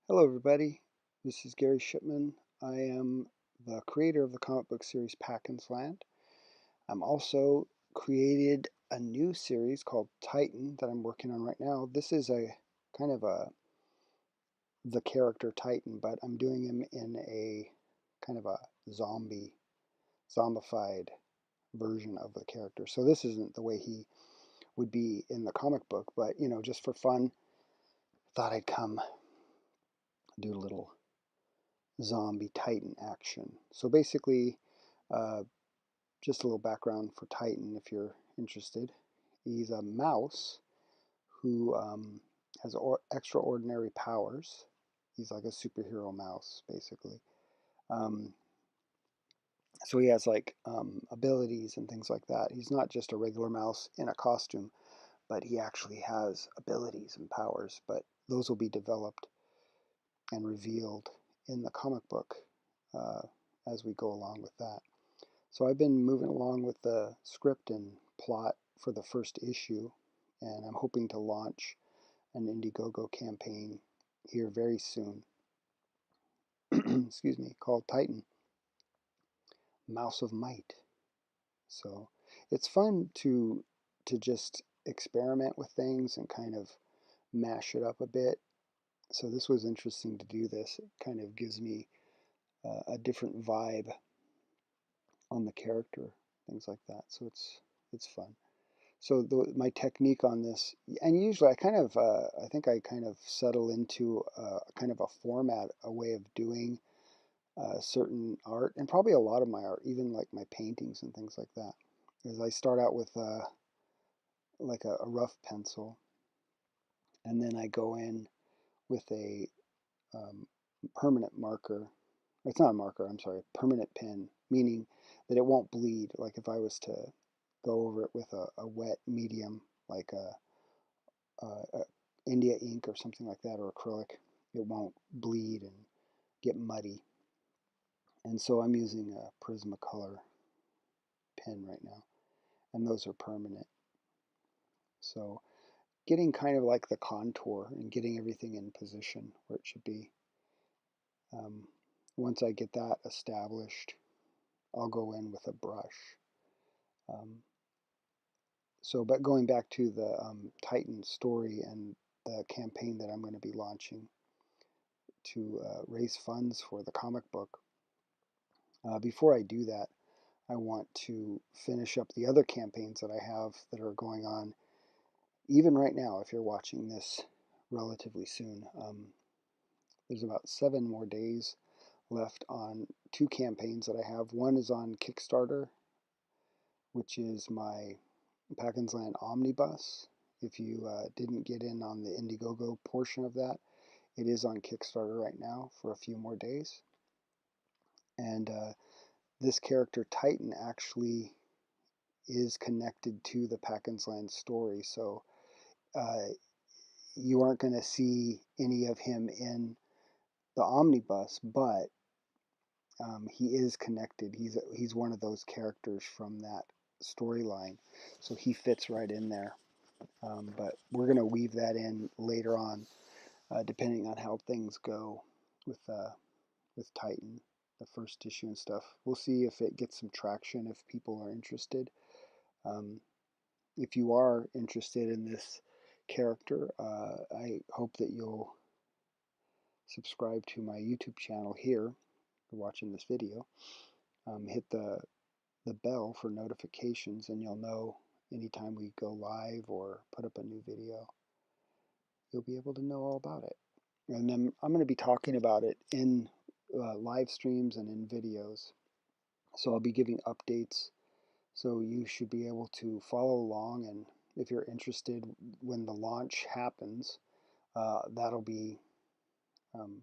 Hello, everybody. This is Gary Shipman. I am the creator of the comic book series Packens Land. I'm also created a new series called Titan that I'm working on right now. This is a kind of the character Titan, but I'm doing him in a kind of a zombified version of the character. So this isn't the way he would be in the comic book, but just for fun, thought I'd come do a little zombie Titan action. So basically, uh, just a little background for Titan if you're interested. He's a mouse who has extraordinary powers. He's like a superhero mouse, basically. Um, so he has like abilities and things like that. He's not just a regular mouse in a costume, but he actually has abilities and powers. But those will be developed and revealed in the comic book uh, as we go along with that. So I've been moving along with the script and plot for the first issue, and I'm hoping to launch an Indiegogo campaign here very soon. Excuse me, called Titan, Mouse of Might. So it's fun to just experiment with things and kind of mash it up a bit. So this was interesting to do this. It kind of gives me a different vibe on the character, things like that. So it's fun. So my technique on this, and usually I think I kind of settle into kind of a format, a way of doing certain art, and probably a lot of my art, even like my paintings and things like that, is I start out with like a rough pencil, and then I go in with a um, permanent marker. It's not a marker, I'm sorry, a permanent pen, meaning that it won't bleed. Like if I was to go over it with a wet medium, like India ink or something like that, or acrylic, it won't bleed and get muddy. And so I'm using a Prismacolor pen right now, and those are permanent. So getting kind of like the contour and getting everything in position where it should be. Um, Once I get that established, I'll go in with a brush. Um, but going back to the Titan story and the campaign that I'm going to be launching to raise funds for the comic book, before I do that, I want to finish up the other campaigns that I have that are going on, even right now, if you're watching this relatively soon. There's about 7 more days left on two campaigns that I have. One is on Kickstarter, which is my Packens Land Omnibus. If you didn't get in on the Indiegogo portion of that, it is on Kickstarter right now for a few more days. And this character, Titan, actually is connected to the Packens Land story. So uh, you aren't going to see any of him in the omnibus, but he is connected. He's one of those characters from that storyline, so he fits right in there. But we're going to weave that in later on, depending on how things go with Titan, the first issue and stuff. We'll see if it gets some traction, if people are interested. Um, if you are interested in this character, I hope that you'll subscribe to my YouTube channel here. You're watching this video. Hit the bell for notifications, and you'll know anytime we go live or put up a new video. You'll be able to know all about it. And then I'm going to be talking about it in live streams and in videos. So I'll be giving updates. So you should be able to follow along. And if you're interested when the launch happens, that'll be um,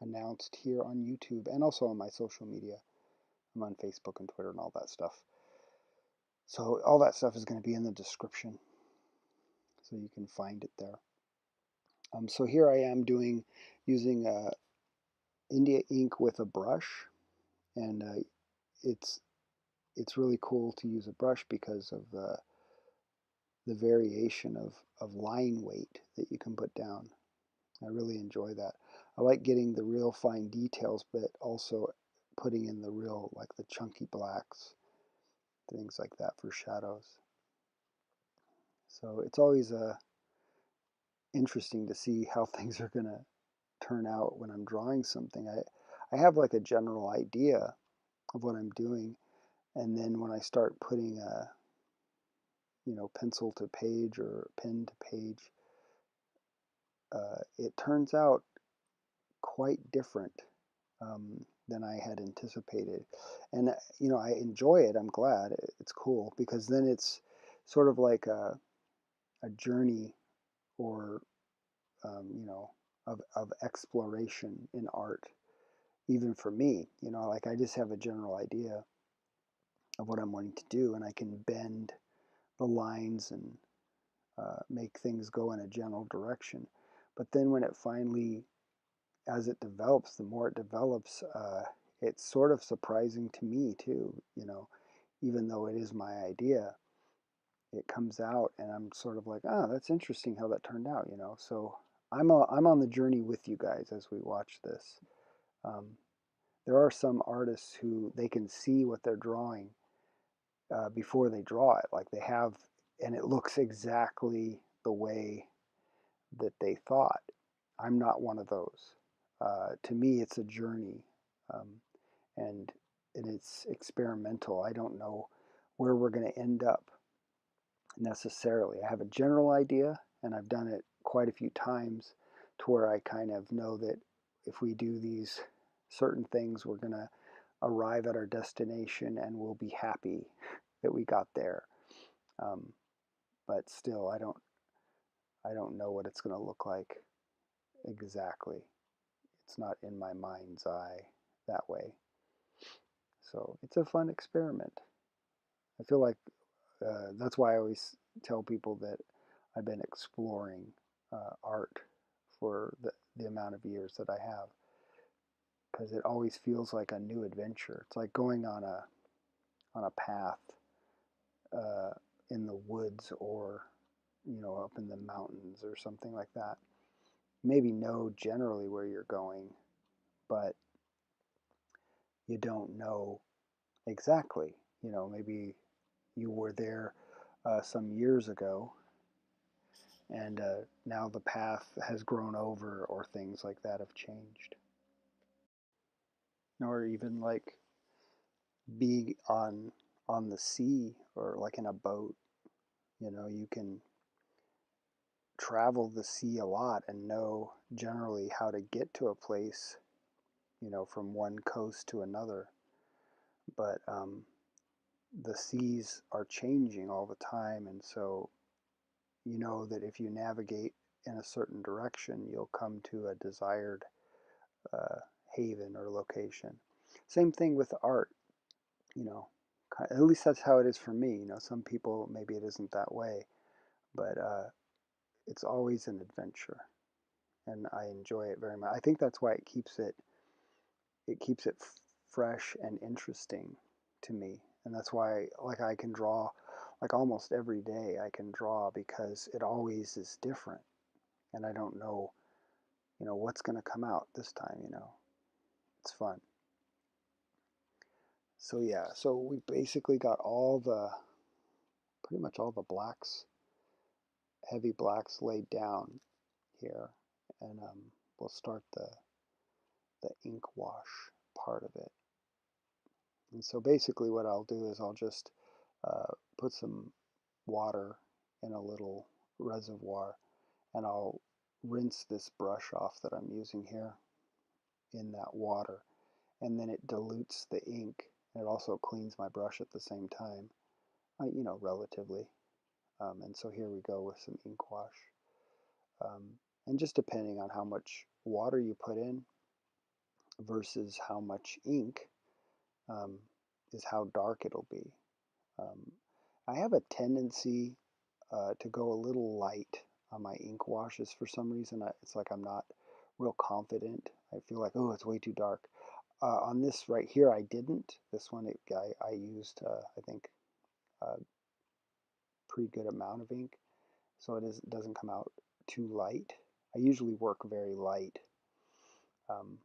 announced here on YouTube and also on my social media. I'm on Facebook and Twitter and all that stuff. So all that stuff is going to be in the description, so you can find it there. So here I am using India ink with a brush, and it's it's really cool to use a brush because of the variation of line weight that you can put down. I really enjoy that. I like getting the real fine details, but also putting in the real, like the chunky blacks, things like that for shadows. So it's always interesting to see how things are going to turn out when I'm drawing something. I have like a general idea of what I'm doing, and then when I start putting a pencil to page or pen to page, it turns out quite different than I had anticipated. And I enjoy it. I'm glad it's cool because then it's sort of like a journey or of exploration in art, even for me. Like I just have a general idea of what I'm wanting to do, and I can bend the lines and make things go in a general direction. But then when it finally, as it develops, the more it develops, it's sort of surprising to me too. Even though it is my idea, it comes out, and I'm sort of like, oh, that's interesting how that turned out. So I'm on the journey with you guys as we watch this. Um, there are some artists who they can see what they're drawing before they draw it, like they have, and it looks exactly the way that they thought. I'm not one of those. To me, it's a journey, um, and it's experimental. I don't know where we're going to end up necessarily. I have a general idea, and I've done it quite a few times to where I kind of know that if we do these certain things, we're going to arrive at our destination and we'll be happy that we got there. Um, but still, I don't know what it's going to look like exactly. It's not in my mind's eye that way. So it's a fun experiment. I feel like that's why I always tell people that I've been exploring art for the amount of years that I have, because it always feels like a new adventure. It's like going on a path uh, in the woods, or up in the mountains or something like that. Maybe know generally where you're going, but you don't know exactly. Maybe you were there some years ago, and now the path has grown over, or things like that have changed. Or even like be on the sea, or like in a boat. You can travel the sea a lot and know generally how to get to a place, from one coast to another. But the seas are changing all the time, and so you know that if you navigate in a certain direction, you'll come to a desired uh, haven or location. Same thing with art, you know. At least that's how it is for me. Some people maybe it isn't that way, but it's always an adventure, and I enjoy it very much. I think that's why it keeps it fresh and interesting to me, and that's why like I can draw like almost every day. I can draw because it always is different, and I don't know what's going to come out this time. It's fun. So yeah, so we basically got pretty much all the blacks, heavy blacks laid down here, and we'll start the ink wash part of it. And so basically what I'll do is I'll just put some water in a little reservoir, and I'll rinse this brush off that I'm using here in that water, and then it dilutes the ink, and it also cleans my brush at the same time, relatively. And so here we go with some ink wash. And just depending on how much water you put in versus how much ink, um, is how dark it'll be. Um, I have a tendency to go a little light on my ink washes for some reason. It's like I'm not real confident. I feel like, oh, it's way too dark. On this right here, I didn't. This one, I used, I think, a pretty good amount of ink, so it doesn't come out too light. I usually work very light, Um,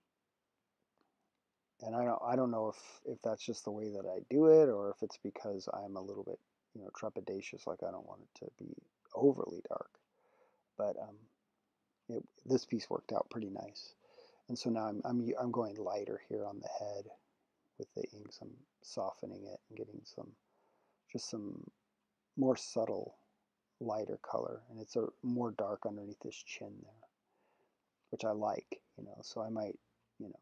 and I don't know if that's just the way that I do it, or if it's because I'm a little bit, trepidatious, like I don't want it to be overly dark. But this piece worked out pretty nice. And so now I'm going lighter here on the head with the inks. I'm softening it and getting some more subtle lighter color, and it's a more dark underneath this chin there, which I like, so I might, you know,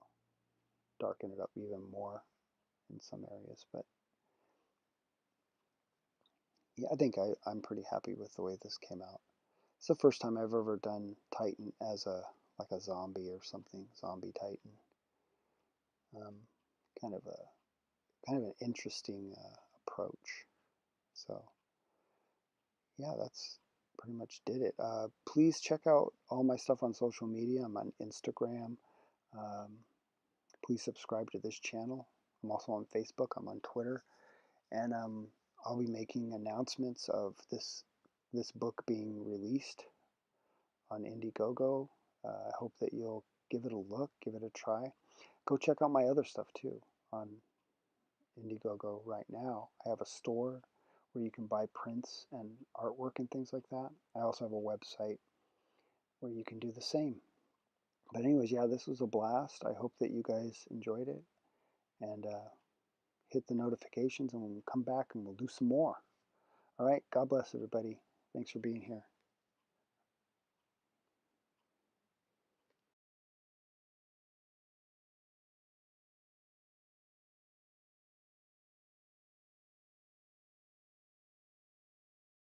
darken it up even more in some areas. But yeah, I think I'm pretty happy with the way this came out. It's the first time I've ever done Titan as like a zombie or something, zombie Titan. Um, kind of a kind of an interesting approach. So yeah, that's pretty much did it. Please check out all my stuff on social media. I'm on Instagram. Um, please subscribe to this channel. I'm also on Facebook. I'm on Twitter, and I'll be making announcements of this book being released on Indiegogo. I hope that you'll give it a look, give it a try. Go check out my other stuff too on Indiegogo right now. I have a store where you can buy prints and artwork and things like that. I also have a website where you can do the same. But anyways, yeah, this was a blast. I hope that you guys enjoyed it, and hit the notifications, and we'll come back and we'll do some more. All right, God bless everybody. Thanks for being here.